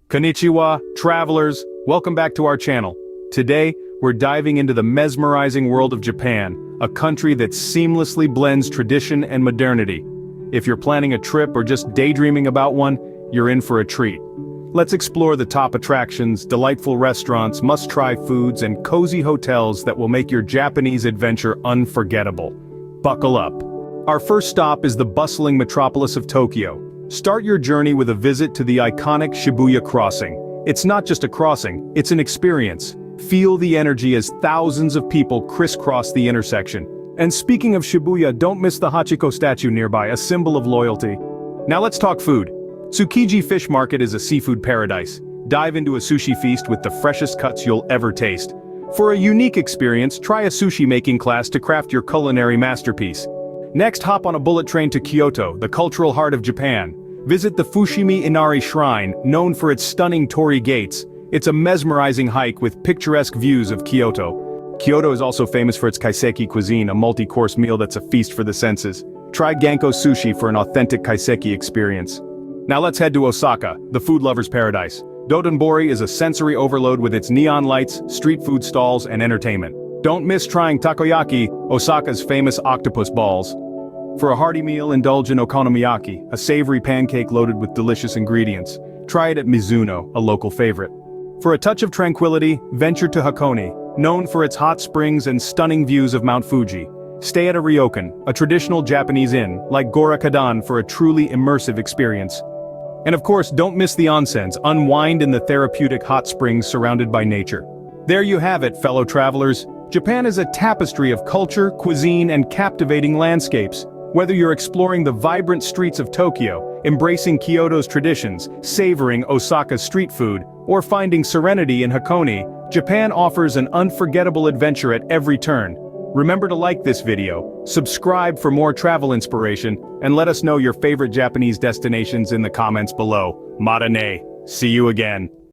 Konnichiwa, travelers, welcome back to our channel. Today, we're diving into the mesmerizing world of Japan, a country that seamlessly blends tradition and modernity. If you're planning a trip or just daydreaming about one, you're in for a treat. Let's explore the top attractions, delightful restaurants, must-try foods, and cozy hotels that will make your Japanese adventure unforgettable. Buckle up. Our first stop is the bustling metropolis of Tokyo. Start your journey with a visit to the iconic Shibuya crossing. It's not just a crossing, it's an experience. Feel the energy as thousands of people crisscross the intersection. And speaking of Shibuya, don't miss the Hachiko statue nearby, a symbol of loyalty. Now let's talk food. Tsukiji Fish Market is a seafood paradise. Dive into a sushi feast with the freshest cuts you'll ever taste. For a unique experience, try a sushi making class to craft your culinary masterpiece. Next, hop on a bullet train to Kyoto, the cultural heart of Japan. Visit the Fushimi Inari Shrine, known for its stunning torii gates. It's a mesmerizing hike with picturesque views of Kyoto. Kyoto is also famous for its kaiseki cuisine, a multi-course meal that's a feast for the senses. Try Ganko sushi for an authentic kaiseki experience. Now let's head to Osaka, the food lover's paradise. Dotonbori is a sensory overload with its neon lights, street food stalls, and entertainment. Don't miss trying takoyaki, Osaka's famous octopus balls. For a hearty meal, indulge in okonomiyaki, a savory pancake loaded with delicious ingredients. Try it at Mizuno, a local favorite. For a touch of tranquility, venture to Hakone, known for its hot springs and stunning views of Mount Fuji. Stay at a ryokan, a traditional Japanese inn, like Gorakadan for a truly immersive experience. And of course, don't miss the onsens, unwind in the therapeutic hot springs surrounded by nature. There you have it, fellow travelers. Japan is a tapestry of culture, cuisine, and captivating landscapes. Whether you're exploring the vibrant streets of Tokyo, embracing Kyoto's traditions, savoring Osaka's street food, or finding serenity in Hakone, Japan offers an unforgettable adventure at every turn. Remember to like this video, subscribe for more travel inspiration, and let us know your favorite Japanese destinations in the comments below. Modernity. See you again.